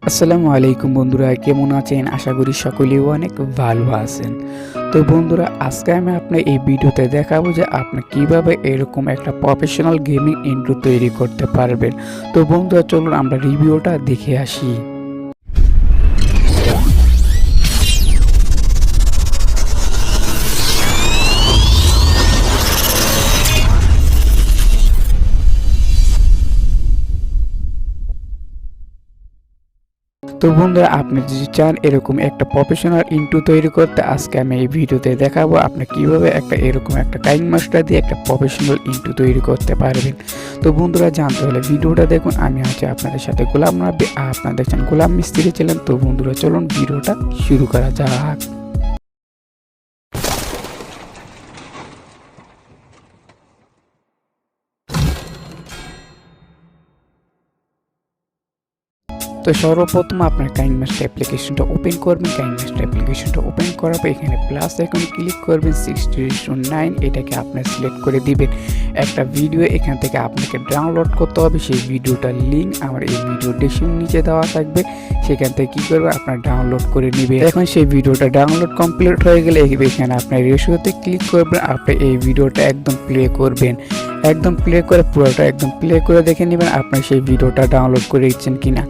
আসসালামু আলাইকুম বন্ধুরা, কেমন আছেন? আশা করি সকলেই অনেক ভালো আছেন। তো বন্ধুরা, আজকে আমি আপনার এই ভিডিওতে দেখাবো যে আপনি কিভাবে এরকম একটা প্রফেশনাল গেমিং ইন্ট্রো তৈরি করতে পারবেন। তো বন্ধুরা, চলুন আমরা রিভিউটা দেখে আসি। তো বন্ধুরা, আপনি যদি চান এরকম একটা প্রফেশনাল ইন্ট্রো তৈরি করতে, আজকে আমি এই ভিডিওতে দেখাবো আপনি কিভাবে এরকম একটা কাইন মাস্টার দিয়ে একটা প্রফেশনাল ইন্ট্রো তৈরি করতে পারবেন। তো বন্ধুরা, জানতে হলে ভিডিওটা দেখুন। আমি আছি আপনাদের সাথে গোলাম রাব্বি, আপনারা দেখছেন গোলাম মিস্ত্রি চ্যানেল। তো বন্ধুরা, চলুন ভিডিওটা শুরু করা যাক। তো সর্বপ্রথম আপনার কাইনমাস্টার অ্যাপ্লিকেশনটা ওপেন করবেন। কাইনমাস্টার অ্যাপ্লিকেশনটা ওপেন করার পর এখানে প্লাস আইকনে ক্লিক করবেন। 60:9 এটাকে আপনার সিলেক্ট করে দিবেন। একটা ভিডিও এখান থেকে আপনাকে ডাউনলোড করতে হবে। সেই ভিডিওটার লিঙ্ক আমার এই ভিডিও ডেসক্রিপশন নিচে দেওয়া থাকবে। সেখান থেকে কী করবে, আপনার ডাউনলোড করে নেবে। এখন সেই ভিডিওটা ডাউনলোড কমপ্লিট হয়ে গেলে এখানে আপনার রেশিওতে ক্লিক করবেন। আপনি এই ভিডিওটা একদম প্লে করবেন। একদম প্লে করে পুরোটা একদম প্লে করে দেখে নেবেন আপনার সেই ভিডিওটা ডাউনলোড করে দিচ্ছেন কিনা।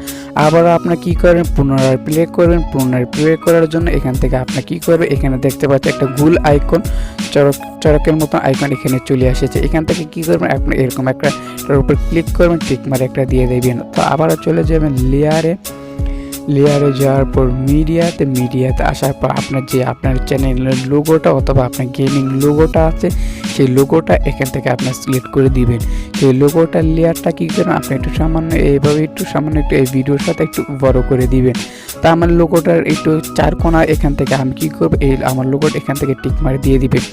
আবার আপনার কি করবেন, পুনরায় প্লে করবেন। পুনরায় প্লে করার জন্য এখান থেকে আপনি কি করবেন, এখানে দেখতে পাচ্ছেন একটা গোল আইকন, চরকের মতো আইকন এখানে চলে এসেছে। এখান থেকে কি করবেন, আপনি এরকম একটার উপর ক্লিক করবেন, টিক মার একটা দিয়ে দেবেন। তো আবারও চলে যাবেন লেয়ারে যাওয়ার পর মিডিয়াতে আসার পর আপনার চ্যানেলের লোগোটা অথবা আপনার গেমিং লোগোটা আছে, সেই লোগোটা এখান থেকে আপনার সিলেক্ট করে দিবেন। সেই লোগোটার লেয়ারটা কী করবেন, আপনি একটু সামান্য এই ভিডিওর সাথে একটু বড় করে দিবেন। তা আমার লোগোটার একটু চার কোণা এখান থেকে আমি কী করবো, আমার লোগোটা এখান থেকে টিক মার দিয়ে দিবেন।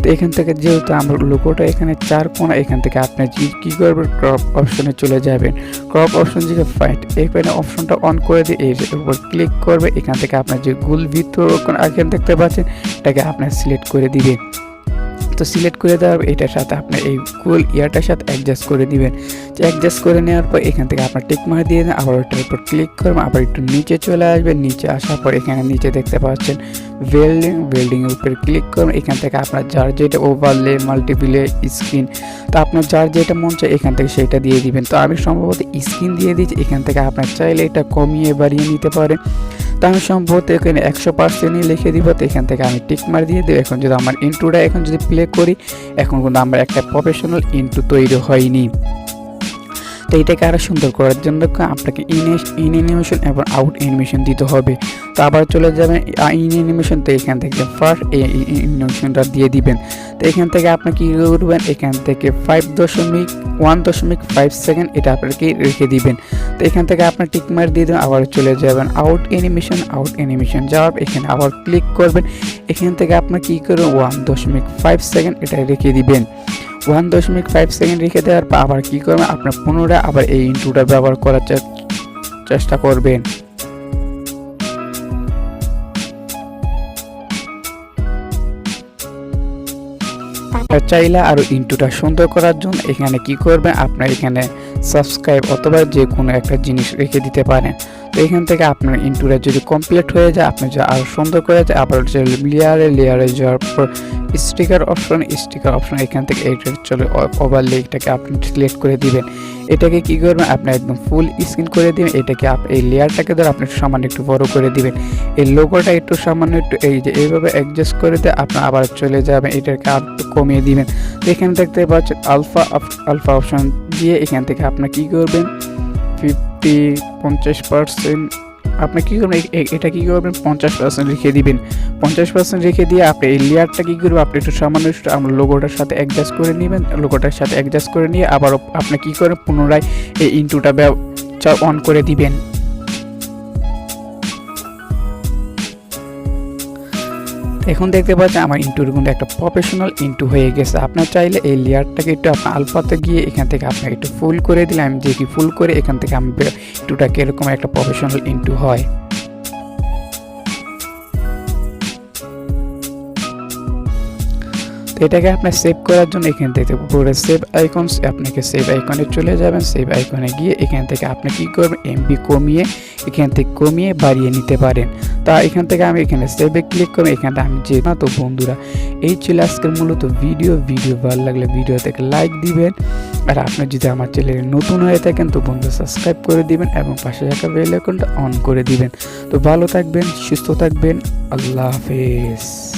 তো এখান থেকে যেহেতু আমার লোগোটা এখানে চার কোণা, এখান থেকে আপনি কী করবেন, ক্রপ অপশনে চলে যাবেন। ক্রপ অপশন থেকে এখানে অপশনটা অন করে দিয়ে এর উপর ক্লিক করবে। এখান থেকে আপনার যে গোল ভিতর এখানে দেখতে পাচ্ছেন, এটাকে আপনার সিলেক্ট করে দিবেন। তো সিলেক্ট করে দেওয়ার এটার সাথে আপনি এই গোল ইয়ারটার সাথে অ্যাডজাস্ট করে দিবেন। অ্যাডজাস্ট করে নেওয়ার পর এখান থেকে আপনার টিক মার দিয়ে দেন। আবার ওটার উপর ক্লিক করবেন। আবার একটু নিচে চলে আসবেন। নিচে আসার পর এখানে নিচে দেখতে পাচ্ছেন ওয়েল্ডিংয়ের উপরে ক্লিক করবেন। এখান থেকে আপনার যার যেটা ওভারলে মাল্টিপ্লে স্ক্রিন, তো আপনার যার যেটা মন চায় এখান থেকে সেটা দিয়ে দিবেন। তো আমি সম্ভবত স্ক্রিন দিয়ে দিচ্ছি। এখান থেকে আপনার চাইলে এটা কমিয়ে বাড়িয়ে নিতে পারেন। তো আমি সম্ভবত এখানে 100% লিখে দিব। তো এখান থেকে আমি টিক মার দিয়ে দেবো। এখন যদি আমার ইন্ট্রোটা যদি প্লে করি, এখন কিন্তু আমার একটা প্রফেশনাল ইন্ট্রো তৈরি হয়নি। তো এটাকে আরও সুন্দর করার জন্য আপনাকে ইন অ্যানিমেশন এবং আউট অ্যানিমেশন দিতে হবে। তো আবার চলে যাবেন ইন অ্যানিমেশন। তো এখান থেকে ফার্স্ট এই অ্যানিমেশনটা দিয়ে দিবেন। তো এখান থেকে আপনি কী করবেন, এখান থেকে 1.5 সেকেন্ড এটা আপনাকে রেখে দিবেন। তো এখান থেকে আপনার টিকমার দিয়ে দেবেন। আবার চলে যাবেন আউট অ্যানিমেশন যাওয়ার এখানে আবার ক্লিক করবেন। এখান থেকে আপনার কী করবেন, 1.5 সেকেন্ড এটা রেখে দিবেন। 1.5 সেকেন্ড রেখে দেওয়ার পর আবার কী করবেন, আপনার পুনরায় আবার এই ইন্ট্রোটা ব্যবহার করার চেষ্টা করবেন। চাইলে আরও ইন্ট্রোটা সুন্দর করার জন্য এখানে কি করবেন, আপনার এখানে সাবস্ক্রাইব অথবা যে কোনো একটা জিনিস রেখে দিতে পারেন। তো এখান থেকে আপনার ইন্ট্রোটা যদি কমপ্লিট হয়ে যায়, আপনি যদি আরও সুন্দর করে যায়, আবার লেয়ারে যাওয়ার পর স্টিকার অপশন এখান থেকে এইটা চলে ওভারলে, এটাকে আপনি সিলেক্ট করে দিবেন। এটাকে কি করবেন, আপনি একদম ফুল স্ক্রিন করে দিবেন। এটাকে এই লেয়ারটাকে ধরে আপনি সামান্য একটু বড় করে দিবেন। এই লোগোটা একটু সামান্য একটু এইভাবে অ্যাডজাস্ট করে দিয়ে আপনি আবার চলে যাবেন, এটাকে আর একটু কমিয়ে দিবেন। তো এখানে দেখতে পাচ্ছেন আলফা অপশন দিয়ে এখান থেকে আপনি কি করবেন, 50% আপনি কী করবেন, এটা কী করবেন, 50% রেখে দিবেন। 50% রেখে দিয়ে আপনি এই লেয়ারটা কী করবেন, আপনি একটু সামান্য আমার লোগোটার সাথে অ্যাডজাস্ট করে নেবেন। লোগোটার সাথে অ্যাডজাস্ট করে নিয়ে আবার আপনি কী করেন, পুনরায় এই ইন্ট্রোটা অন করে দিবেন। এখন দেখতে পাচ্ছেন আমার ইন্ট্রোর কিন্তু একটা প্রফেশনাল ইন্ট্রো হয়ে গেছে। আপনার চাইলে এই লেয়ারটাকে একটু আপনার আলফাতে গিয়ে এখান থেকে আপনাকে একটু ফুল করে দিলে, আমি যে কি ফুল করে এখান থেকে আমি ইন্ট্রোটাকে এরকম একটা প্রফেশনাল ইন্ট্রো হয়। তো এটাকে আপনার সেভ করার জন্য এখান থেকে উপরে সেভ আইকন, আপনাকে সেভ আইকনে চলে যাবেন। সেভ আইকনে গিয়ে এখান থেকে আপনি কি করবেন, এমবি কমিয়ে এখান থেকে কমিয়ে বাড়িয়ে নিতে পারেন। তা এখান থেকে আমি এখানে সেভে ক্লিক করবো। এখানে আমি যে না, তো বন্ধুরা এই ছিল আজকের মূলত ভিডিও ভালো লাগলে ভিডিও থেকে লাইক দিবেন, আর আপনি যদি আমার চ্যানেলে নতুন হয়ে থাকেন তো বন্ধু সাবস্ক্রাইব করে দিবেন এবং পাশে থাকা বেল আইকনটা অন করে দিবেন। তো ভালো থাকবেন, সুস্থ থাকবেন, আল্লাহ হাফেজ।